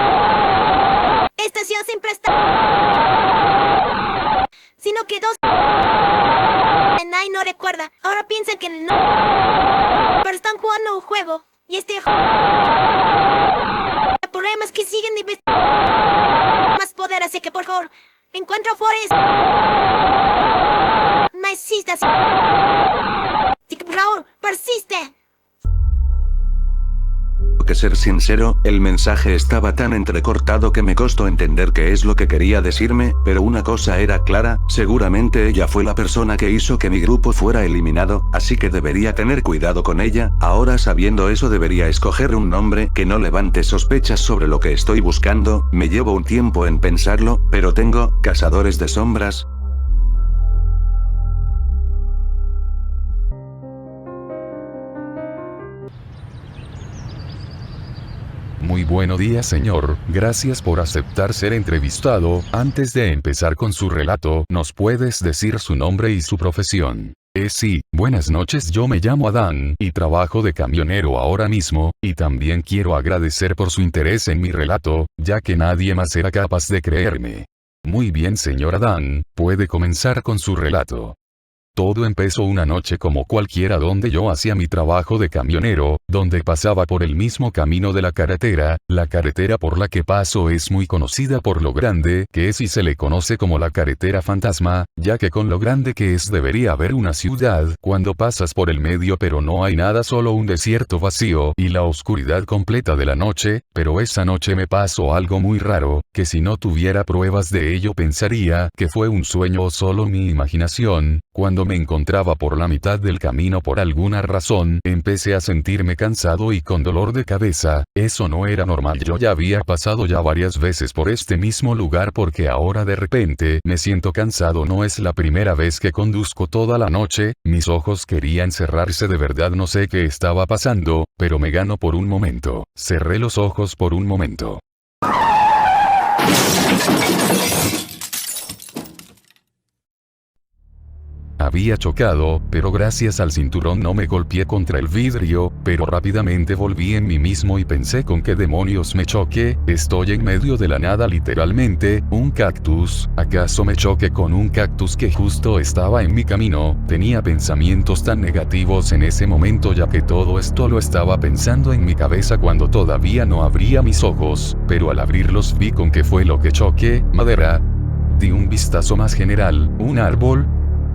estación siempre está, sino que dos. Nadie no recuerda. Ahora piensan que no, pero están jugando un juego y el problema es que siguen más poder, así que por favor, Reencuentro Forest. No existe así. Raúl, persiste. Que ser sincero, el mensaje estaba tan entrecortado que me costó entender qué es lo que quería decirme, pero una cosa era clara, seguramente ella fue la persona que hizo que mi grupo fuera eliminado, así que debería tener cuidado con ella. Ahora, sabiendo eso, debería escoger un nombre que no levante sospechas sobre lo que estoy buscando. Me llevo un tiempo en pensarlo, pero tengo Cazadores de Sombras. Muy buenos días, señor. Gracias por aceptar ser entrevistado. Antes de empezar con su relato, ¿nos puedes decir su nombre y su profesión? Sí, buenas noches, yo me llamo Adán, y trabajo de camionero ahora mismo, y también quiero agradecer por su interés en mi relato, ya que nadie más era capaz de creerme. Muy bien, señor Adán, puede comenzar con su relato. Todo empezó una noche como cualquiera donde yo hacía mi trabajo de camionero, donde pasaba por el mismo camino de la carretera por la que paso es muy conocida por lo grande que es y se le conoce como la carretera fantasma, ya que con lo grande que es debería haber una ciudad cuando pasas por el medio pero no hay nada, solo un desierto vacío y la oscuridad completa de la noche, pero esa noche me pasó algo muy raro, que si no tuviera pruebas de ello pensaría que fue un sueño o solo mi imaginación. Cuando me encontraba por la mitad del camino por alguna razón, empecé a sentirme cansado y con dolor de cabeza. Eso no era normal, yo ya había pasado ya varias veces por este mismo lugar porque ahora de repente me siento cansado. No es la primera vez que conduzco toda la noche, mis ojos querían cerrarse, de verdad no sé qué estaba pasando, pero me ganó por un momento. Cerré los ojos por un momento. Había chocado, pero gracias al cinturón no me golpeé contra el vidrio, pero rápidamente volví en mí mismo y pensé: ¿con qué demonios me choqué? Estoy en medio de la nada, literalmente, un cactus. ¿Acaso me choqué con un cactus que justo estaba en mi camino? Tenía pensamientos tan negativos en ese momento, ya que todo esto lo estaba pensando en mi cabeza cuando todavía no abría mis ojos, pero al abrirlos vi con qué fue lo que choqué: madera. Di un vistazo más general, un árbol.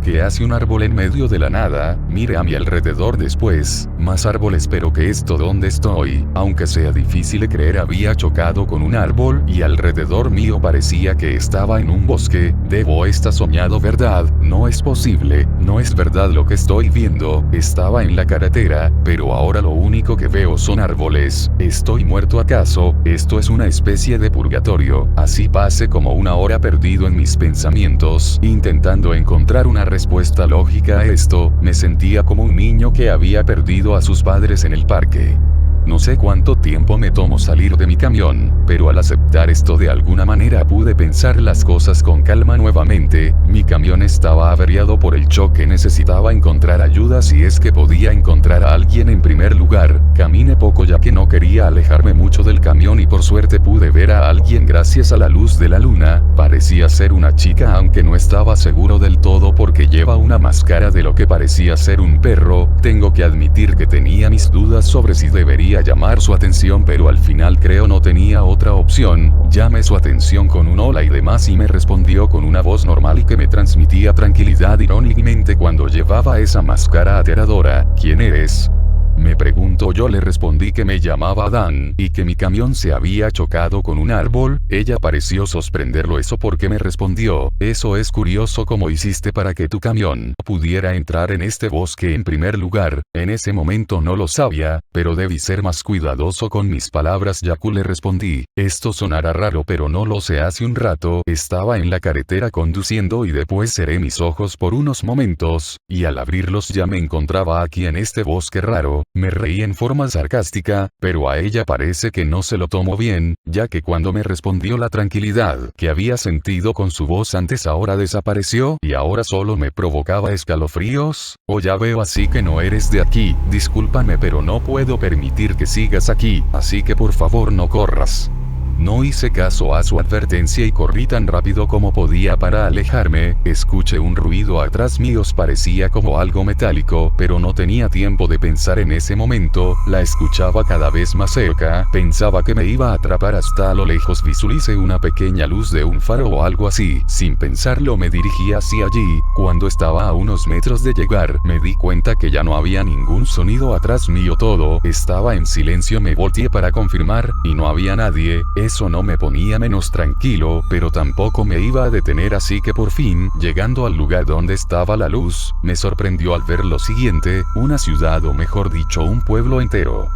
¿Qué hace un árbol en medio de la nada? Miré a mi alrededor después, más árboles, pero ¿qué esto donde estoy? Aunque sea difícil de creer, había chocado con un árbol y alrededor mío parecía que estaba en un bosque. Debo estar soñado, ¿verdad? No es posible, no es verdad lo que estoy viendo. Estaba en la carretera, pero ahora lo único que veo son árboles. ¿Estoy muerto acaso? Esto es una especie de purgatorio. Así pasé como una hora perdido en mis pensamientos, intentando encontrar una respuesta lógica a esto. Me sentía como un niño que había perdido a sus padres en el parque. No sé cuánto tiempo me tomó salir de mi camión, pero al aceptar esto de alguna manera pude pensar las cosas con calma nuevamente. Mi camión estaba averiado por el choque, necesitaba encontrar ayuda si es que podía encontrar a alguien en primer lugar. Caminé poco ya que no quería alejarme mucho del camión y por suerte pude ver a alguien gracias a la luz de la luna. Parecía ser una chica, aunque no estaba seguro del todo porque lleva una máscara de lo que parecía ser un perro. Tengo que admitir que tenía mis dudas sobre si debería llamar su atención, pero al final creo no tenía otra opción. Llamé su atención con un hola y demás y me respondió con una voz normal y que me transmitía tranquilidad. Irónicamente, cuando llevaba esa máscara aterradora. ¿Quién eres?, me preguntó. Yo le respondí que me llamaba Dan y que mi camión se había chocado con un árbol. Ella pareció sorprenderlo eso porque me respondió: eso es curioso, ¿cómo hiciste para que tu camión pudiera entrar en este bosque en primer lugar? En ese momento no lo sabía, pero debí ser más cuidadoso con mis palabras. Yaku, le respondí. Esto sonará raro, pero no lo sé. Hace un rato estaba en la carretera conduciendo y después cerré mis ojos por unos momentos, y al abrirlos ya me encontraba aquí en este bosque raro. Me reí en forma sarcástica, pero a ella parece que no se lo tomó bien, ya que cuando me respondió la tranquilidad que había sentido con su voz antes ahora desapareció y ahora solo me provocaba escalofríos. Oh, ya veo, así que no eres de aquí. Discúlpame, pero no puedo permitir que sigas aquí, así que por favor no corras. No hice caso a su advertencia y corrí tan rápido como podía para alejarme. Escuché un ruido atrás mío, parecía como algo metálico, pero no tenía tiempo de pensar en ese momento. La escuchaba cada vez más cerca, pensaba que me iba a atrapar. Hasta a lo lejos visualicé una pequeña luz de un faro o algo así. Sin pensarlo me dirigí hacia allí. Cuando estaba a unos metros de llegar, me di cuenta que ya no había ningún sonido atrás mío, todo estaba en silencio. Me volteé para confirmar, y no había nadie. Eso no me ponía menos tranquilo, pero tampoco me iba a detener, así que por fin, llegando al lugar donde estaba la luz, me sorprendió al ver lo siguiente: una ciudad, o mejor dicho, un pueblo entero.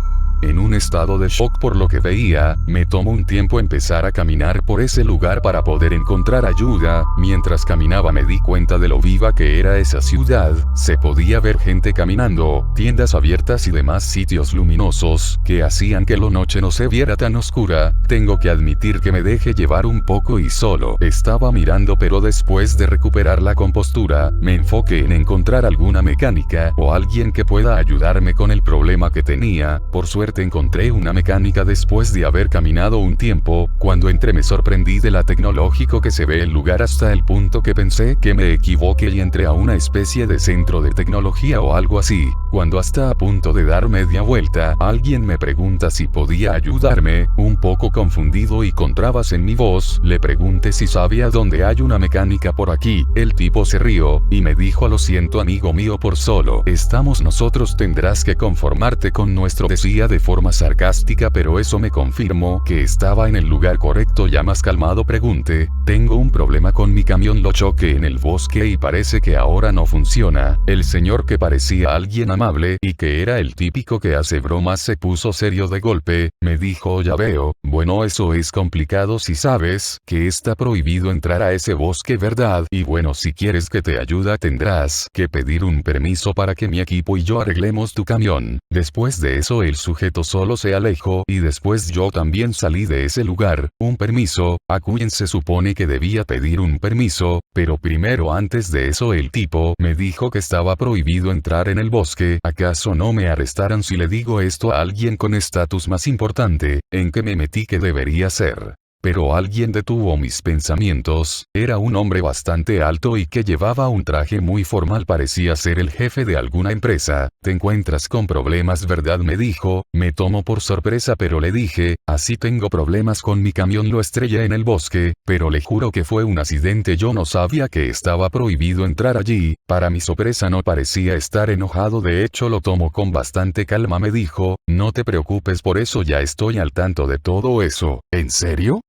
En un estado de shock por lo que veía, me tomó un tiempo empezar a caminar por ese lugar para poder encontrar ayuda. Mientras caminaba me di cuenta de lo viva que era esa ciudad. Se podía ver gente caminando, tiendas abiertas y demás sitios luminosos, que hacían que la noche no se viera tan oscura. Tengo que admitir que me dejé llevar un poco y solo estaba mirando, pero después de recuperar la compostura, me enfoqué en encontrar alguna mecánica o alguien que pueda ayudarme con el problema que tenía. Por suerte suerte encontré una mecánica después de haber caminado un tiempo. Cuando entré me sorprendí de la tecnológico que se ve el lugar hasta el punto que pensé que me equivoqué y entré a una especie de centro de tecnología o algo así. Cuando hasta a punto de dar media vuelta, alguien me pregunta si podía ayudarme. Un poco confundido y con trabas en mi voz, le pregunté si sabía dónde hay una mecánica por aquí. El tipo se rió y me dijo: lo siento amigo mío, por solo estamos nosotros, tendrás que conformarte con nuestro, decía de forma sarcástica, pero eso me confirmó que estaba en el lugar correcto. Ya más calmado pregunté: tengo un problema con mi camión, lo choqué en el bosque y parece que ahora no funciona. El señor, que parecía alguien amable y que era el típico que hace bromas, se puso serio de golpe. Me dijo: ya veo, bueno, eso es complicado si sabes que está prohibido entrar a ese bosque, ¿verdad? Y bueno, si quieres que te ayude tendrás que pedir un permiso para que mi equipo y yo arreglemos tu camión. Después de eso el sujeto solo se alejó y después yo también salí de ese lugar. Un permiso, ¿a quién se supone que debía pedir un permiso? Pero primero, antes de eso, el tipo me dijo que estaba prohibido entrar en el bosque. ¿Acaso no me arrestarán si le digo esto a alguien con estatus más importante? ¿En qué me metí que debería ser? Pero alguien detuvo mis pensamientos. Era un hombre bastante alto y que llevaba un traje muy formal, parecía ser el jefe de alguna empresa. Te encuentras con problemas, ¿verdad?, me dijo. Me tomó por sorpresa, pero le dije: así tengo problemas con mi camión, lo estrellé en el bosque, pero le juro que fue un accidente, yo no sabía que estaba prohibido entrar allí. Para mi sorpresa no parecía estar enojado, de hecho lo tomó con bastante calma. Me dijo: no te preocupes por eso, ya estoy al tanto de todo eso. ¿En serio?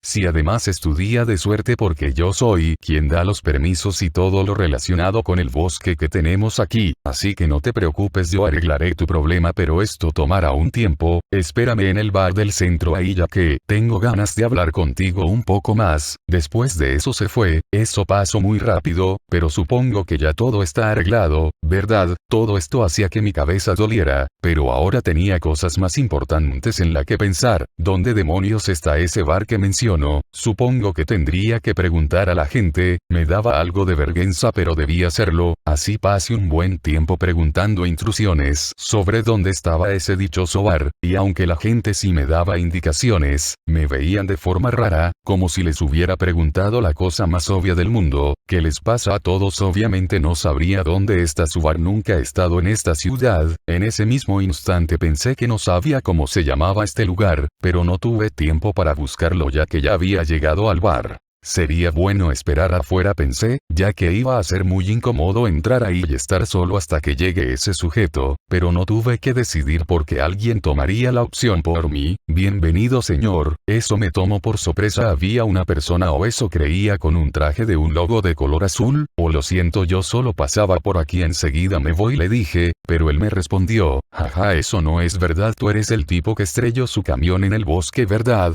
Sí, además estudia de suerte porque yo soy quien da los permisos y todo lo relacionado con el bosque que tenemos aquí, así que no te preocupes, yo arreglaré tu problema, pero esto tomará un tiempo. Espérame en el bar del centro ahí, ya que tengo ganas de hablar contigo un poco más. Después de eso se fue. Eso pasó muy rápido, pero supongo que ya todo está arreglado, ¿verdad? Todo esto hacía que mi cabeza doliera, pero ahora tenía cosas más importantes en la que pensar. ¿Dónde demonios está ese bar que mencioné? No, supongo que tendría que preguntar a la gente. Me daba algo de vergüenza, pero debía hacerlo. Así pasé un buen tiempo preguntando intrusiones sobre dónde estaba ese dichoso bar, y aunque la gente sí me daba indicaciones, me veían de forma rara, como si les hubiera preguntado la cosa más obvia del mundo. ¿Qué les pasa a todos? Obviamente no sabría dónde está su bar, nunca he estado en esta ciudad. En ese mismo instante pensé que no sabía cómo se llamaba este lugar, pero no tuve tiempo para buscarlo ya que ya había llegado al bar. Sería bueno esperar afuera, pensé, ya que iba a ser muy incómodo entrar ahí y estar solo hasta que llegue ese sujeto, pero no tuve que decidir porque alguien tomaría la opción por mí. Bienvenido señor, eso me tomó por sorpresa, había una persona, o eso creía, con un traje de un logo de color azul. O lo siento, yo solo pasaba por aquí, enseguida me voy, le dije, pero él me respondió: jaja, eso no es verdad, tú eres el tipo que estrelló su camión en el bosque, ¿verdad?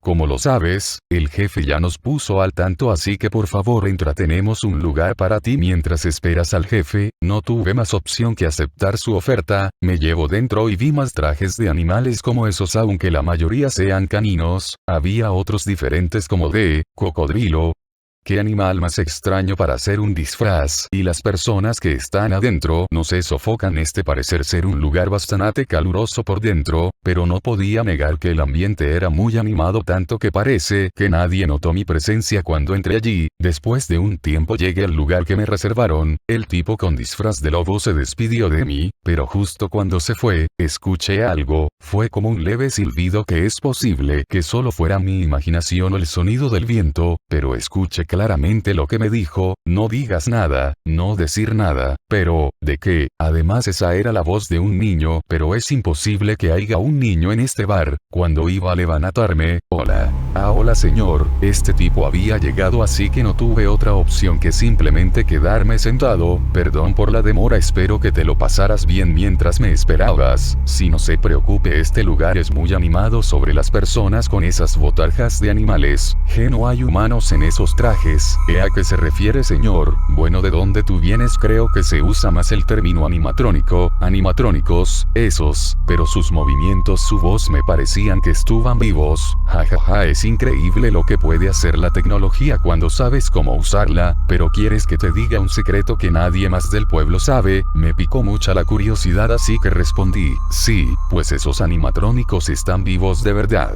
¿Cómo lo sabes? El jefe ya nos puso al tanto, así que por favor entra, tenemos un lugar para ti mientras esperas al jefe. No tuve más opción que aceptar su oferta. Me llevo dentro y vi más trajes de animales como esos, aunque la mayoría sean caninos. Había otros diferentes como de cocodrilo. ¿Qué animal más extraño para hacer un disfraz? Y las personas que están adentro no se sofocan. Este parecer ser un lugar bastante caluroso por dentro, pero no podía negar que el ambiente era muy animado, tanto que parece que nadie notó mi presencia cuando entré allí. Después de un tiempo llegué al lugar que me reservaron. El tipo con disfraz de lobo se despidió de mí, pero justo cuando se fue, escuché algo. Fue como un leve silbido, que es posible que solo fuera mi imaginación o el sonido del viento, pero escuché claramente lo que me dijo: no digas nada, no decir nada. Pero, ¿de qué? Además esa era la voz de un niño, pero es imposible que haya un niño en este bar. Cuando iba a levantarme: hola. Hola señor. Este tipo había llegado, así que no tuve otra opción que simplemente quedarme sentado. Perdón por la demora, espero que te lo pasaras bien mientras me esperabas. Si no se preocupe, este lugar es muy animado sobre las personas con esas botargas de animales. No hay humanos en esos trajes. ¿A qué se refiere señor? Bueno, ¿de dónde tú vienes? Creo que se usa más el término animatrónico. Animatrónicos, esos, pero sus movimientos, su voz me parecían que estaban vivos. Jajaja, es increíble lo que puede hacer la tecnología cuando sabe sabes cómo usarla, pero quieres que te diga un secreto que nadie más del pueblo sabe. Me picó mucha la curiosidad, así que respondí, sí, pues esos animatrónicos están vivos de verdad.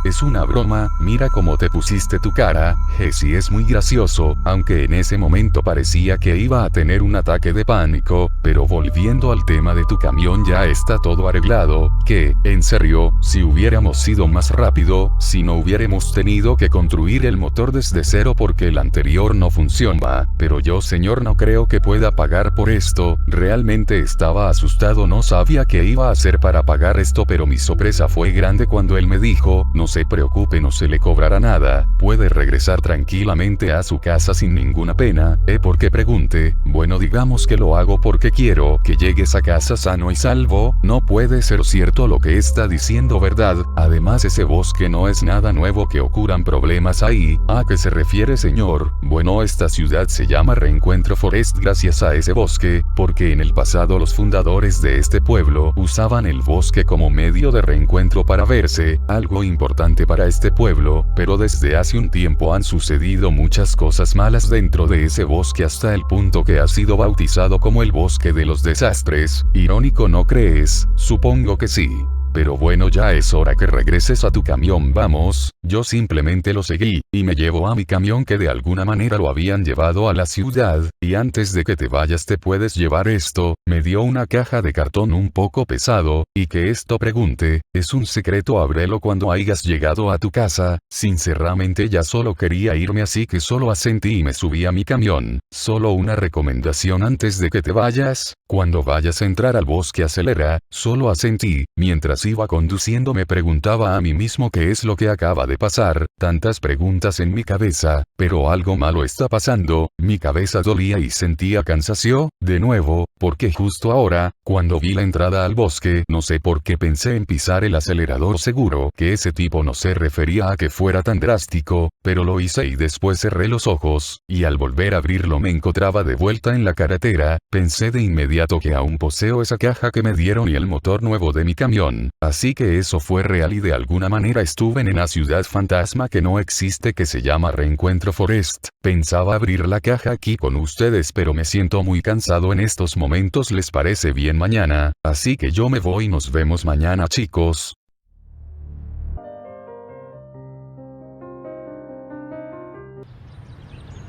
Es una broma, mira cómo te pusiste tu cara, Jessie, es muy gracioso, aunque en ese momento parecía que iba a tener un ataque de pánico, pero volviendo al tema de tu camión, ya está todo arreglado, que, en serio, si hubiéramos sido más rápido, si no hubiéramos tenido que construir el motor desde cero porque el anterior no funciona, pero yo, señor, no creo que pueda pagar por esto. Realmente estaba asustado, no sabía qué iba a hacer para pagar esto, pero mi sorpresa fue grande cuando él me dijo, no se preocupe, no se le cobrará nada, puede regresar tranquilamente a su casa sin ninguna pena. Porque pregunte, bueno, digamos que lo hago porque quiero que llegues a casa sano y salvo. No puede ser cierto lo que está diciendo, ¿verdad? Además, ese bosque no es nada nuevo que ocurran problemas ahí. ¿A qué se refiere, señor? Bueno, esta ciudad se llama Reencuentro Forest gracias a ese bosque, porque en el pasado los fundadores de este pueblo usaban el bosque como medio de reencuentro para verse, algo importante para este pueblo, pero desde hace un tiempo han sucedido muchas cosas malas dentro de ese bosque hasta el punto que ha sido bautizado como el bosque de los desastres. Irónico, ¿no crees? Supongo que sí. Pero bueno, ya es hora que regreses a tu camión, vamos. Yo simplemente lo seguí, y me llevo a mi camión, que de alguna manera lo habían llevado a la ciudad, y antes de que te vayas te puedes llevar esto. Me dio una caja de cartón un poco pesado, y que esto, pregunte, es un secreto, ábrelo cuando hayas llegado a tu casa. Sinceramente ya solo quería irme, así que solo asentí y me subí a mi camión. Solo una recomendación antes de que te vayas, cuando vayas a entrar al bosque acelera. Solo asentí. Mientras iba conduciendo me preguntaba a mí mismo qué es lo que acaba de pasar, tantas preguntas en mi cabeza, pero algo malo está pasando. Mi cabeza dolía y sentía cansancio, de nuevo, porque justo ahora, cuando vi la entrada al bosque, no sé por qué pensé en pisar el acelerador, seguro que ese tipo no se refería a que fuera tan drástico, pero lo hice y después cerré los ojos, y al volver a abrirlo me encontraba de vuelta en la carretera. Pensé de inmediato que aún poseo esa caja que me dieron y el motor nuevo de mi camión. Así que eso fue real y de alguna manera estuve en una ciudad fantasma que no existe, que se llama Reencuentro Forest. Pensaba abrir la caja aquí con ustedes, pero me siento muy cansado en estos momentos. ¿Les parece bien mañana? Así que yo me voy, nos vemos mañana, chicos.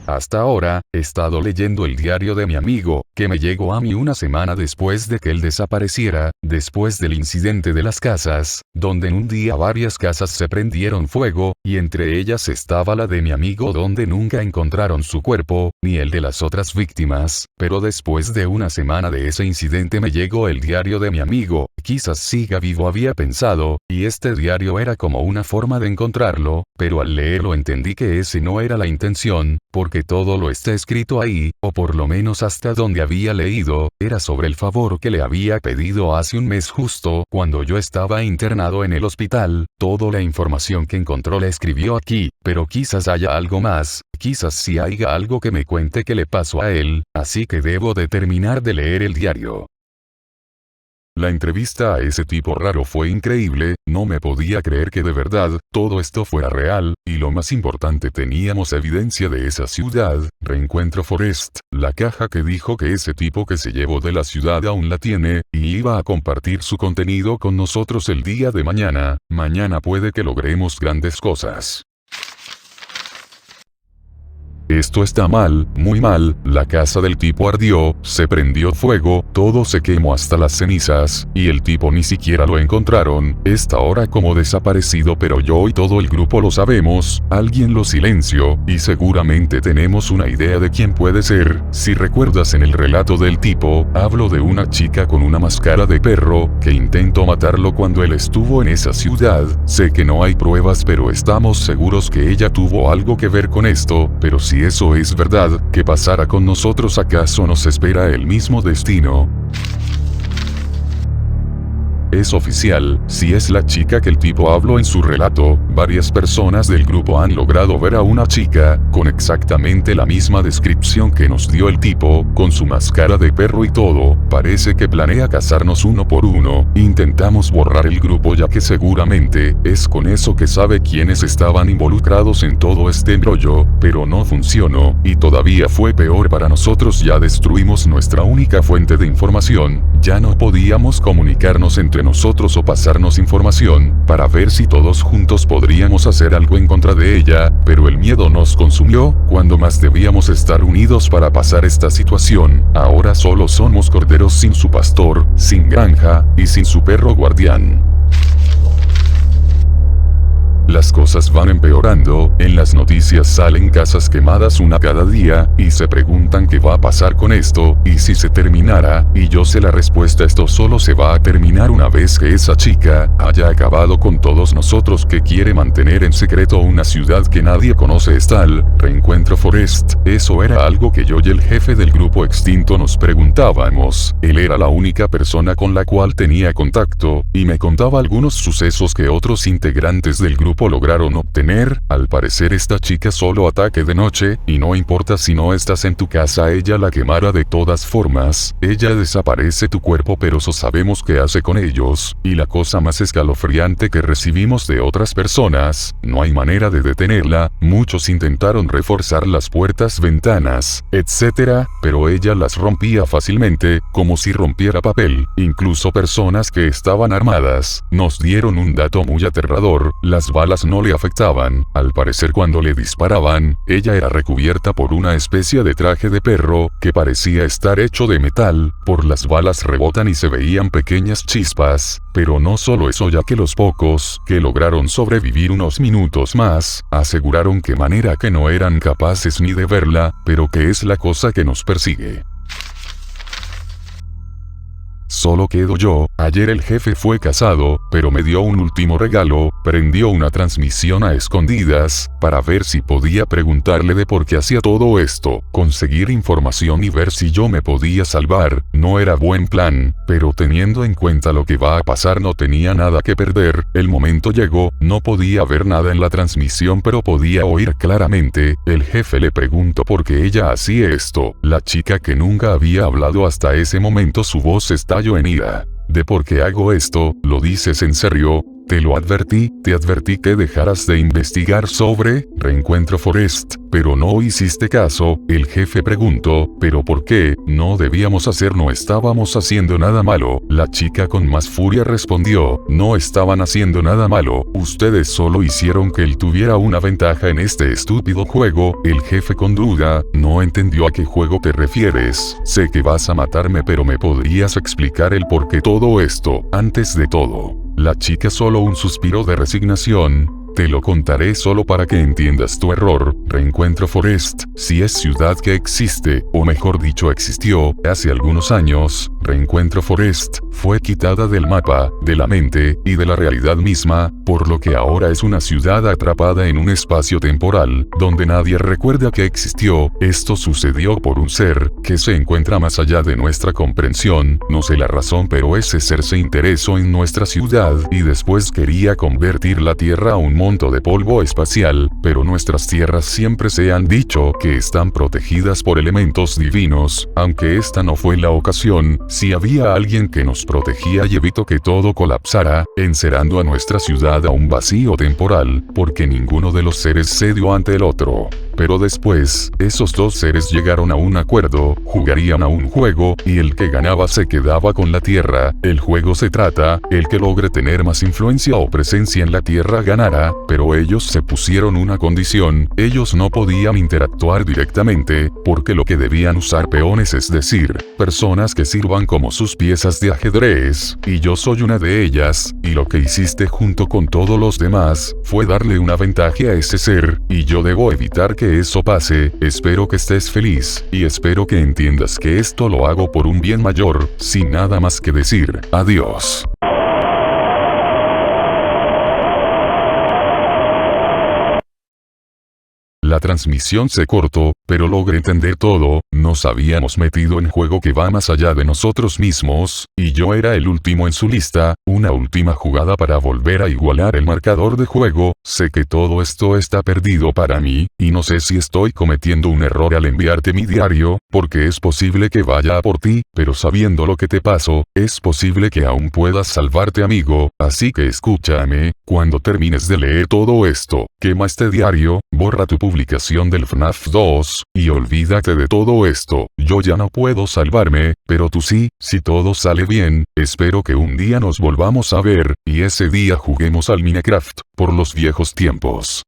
Hasta ahora, he estado leyendo el diario de mi amigo, que me llegó a mí una semana después de que él desapareciera, después del incidente de las casas, donde en un día varias casas se prendieron fuego, y entre ellas estaba la de mi amigo, donde nunca encontraron su cuerpo, ni el de las otras víctimas. Pero después de una semana de ese incidente me llegó el diario de mi amigo. Quizás siga vivo, había pensado, y este diario era como una forma de encontrarlo, pero al leerlo entendí que ese no era la intención, porque todo lo está escrito ahí, o por lo menos hasta donde había leído, era sobre el favor que le había pedido hace un mes, justo cuando yo estaba internado en el hospital. Toda la información que encontró la escribió aquí, pero quizás haya algo más, quizás sí haya algo que me cuente que le pasó a él, así que debo de terminar de leer el diario. La entrevista a ese tipo raro fue increíble, no me podía creer que de verdad, todo esto fuera real, y lo más importante, teníamos evidencia de esa ciudad, Reencuentro Forest. La caja que dijo que ese tipo que se llevó de la ciudad aún la tiene, y iba a compartir su contenido con nosotros el día de mañana. Mañana puede que logremos grandes cosas. Esto está mal, muy mal. La casa del tipo ardió, se prendió fuego, todo se quemó hasta las cenizas, y el tipo ni siquiera lo encontraron. Está ahora como desaparecido, pero yo y todo el grupo lo sabemos. Alguien lo silenció, y seguramente tenemos una idea de quién puede ser. Si recuerdas, en el relato del tipo, hablo de una chica con una máscara de perro, que intentó matarlo cuando él estuvo en esa ciudad. Sé que no hay pruebas, pero estamos seguros que ella tuvo algo que ver con esto. Pero si eso es verdad, ¿qué pasará con nosotros? ¿Acaso nos espera el mismo destino? Es oficial, si es la chica que el tipo habló en su relato, varias personas del grupo han logrado ver a una chica, con exactamente la misma descripción que nos dio el tipo, con su máscara de perro y todo, parece que planea cazarnos uno por uno. Intentamos borrar el grupo ya que seguramente, es con eso que sabe quiénes estaban involucrados en todo este embrollo, pero no funcionó, y todavía fue peor para nosotros. Ya destruimos nuestra única fuente de información, ya no podíamos comunicarnos entre nosotros o pasarnos información, para ver si todos juntos podríamos hacer algo en contra de ella, pero el miedo nos consumió, cuando más debíamos estar unidos para pasar esta situación. Ahora solo somos corderos sin su pastor, sin granja, y sin su perro guardián. Las cosas van empeorando, en las noticias salen casas quemadas una cada día, y se preguntan qué va a pasar con esto, y si se terminara, y yo sé la respuesta: esto solo se va a terminar una vez que esa chica haya acabado con todos nosotros, que quiere mantener en secreto una ciudad que nadie conoce. Es tal, Reencuentro Forest. Eso era algo que yo y el jefe del grupo extinto nos preguntábamos. Él era la única persona con la cual tenía contacto, y me contaba algunos sucesos que otros integrantes del grupo lograron obtener. Al parecer esta chica solo ataque de noche, y no importa si no estás en tu casa, ella la quemará de todas formas. Ella desaparece tu cuerpo, pero sabemos qué hace con ellos, y la cosa más escalofriante que recibimos de otras personas: no hay manera de detenerla. Muchos intentaron reforzar las puertas, ventanas, etc., pero ella las rompía fácilmente, como si rompiera papel. Incluso personas que estaban armadas nos dieron un dato muy aterrador: las balas no le afectaban. Al parecer cuando le disparaban, ella era recubierta por una especie de traje de perro, que parecía estar hecho de metal. Por las balas rebotan y se veían pequeñas chispas, pero no solo eso, ya que los pocos que lograron sobrevivir unos minutos más, aseguraron que manera que no eran capaces ni de verla, pero que es la cosa que nos persigue. Solo quedo yo. Ayer el jefe fue casado, pero me dio un último regalo: prendió una transmisión a escondidas, para ver si podía preguntarle de por qué hacía todo esto, conseguir información y ver si yo me podía salvar. No era buen plan, pero teniendo en cuenta lo que va a pasar no tenía nada que perder. El momento llegó, no podía ver nada en la transmisión, pero podía oír claramente. El jefe le preguntó por qué ella hacía esto. La chica, que nunca había hablado hasta ese momento, su voz estalló en ira. ¿De por qué hago esto? ¿Lo dices en serio? Te advertí que dejaras de investigar sobre Reencuentro Forest, pero no hiciste caso. El jefe preguntó: ¿pero por qué? No debíamos hacer, no estábamos haciendo nada malo. La chica con más furia respondió: no estaban haciendo nada malo, ustedes solo hicieron que él tuviera una ventaja en este estúpido juego. El jefe con duda no entendió a qué juego te refieres. Sé que vas a matarme, pero ¿me podrías explicar el por qué todo esto? Antes de todo, la chica solo un suspiro de resignación: te lo contaré solo para que entiendas tu error. Reencuentro Forest, si es ciudad que existe, o mejor dicho existió, hace algunos años, Reencuentro Forest fue quitada del mapa, de la mente, y de la realidad misma, por lo que ahora es una ciudad atrapada en un espacio temporal, donde nadie recuerda que existió. Esto sucedió por un ser, que se encuentra más allá de nuestra comprensión. No sé la razón, pero ese ser se interesó en nuestra ciudad, y después quería convertir la Tierra a un monto de polvo espacial, pero nuestras tierras siempre se han dicho que están protegidas por elementos divinos, aunque esta no fue la ocasión. Si había alguien que nos protegía y evitó que todo colapsara, encerrando a nuestra ciudad a un vacío temporal, porque ninguno de los seres cedió ante el otro. Pero después, esos dos seres llegaron a un acuerdo, jugarían a un juego, y el que ganaba se quedaba con la Tierra. El juego se trata: el que logre tener más influencia o presencia en la Tierra ganará, pero ellos se pusieron una condición: ellos no podían interactuar directamente, porque lo que debían usar peones, es decir, personas que sirvan como sus piezas de ajedrez, y yo soy una de ellas, y lo que hiciste junto con todos los demás, fue darle una ventaja a ese ser, y yo debo evitar que eso pase. Espero que estés feliz, y espero que entiendas que esto lo hago por un bien mayor. Sin nada más que decir, adiós. La transmisión se cortó, pero logré entender todo. Nos habíamos metido en juego que va más allá de nosotros mismos, y yo era el último en su lista, una última jugada para volver a igualar el marcador de juego. Sé que todo esto está perdido para mí, y no sé si estoy cometiendo un error al enviarte mi diario, porque es posible que vaya a por ti, pero sabiendo lo que te pasó, es posible que aún puedas salvarte, amigo, así que escúchame, cuando termines de leer todo esto, quema este diario, borra tu publicación del FNAF 2, y olvídate de todo esto. Yo ya no puedo salvarme, pero tú sí. Si todo sale bien, espero que un día nos volvamos a ver, y ese día juguemos al Minecraft, por los viejos tiempos.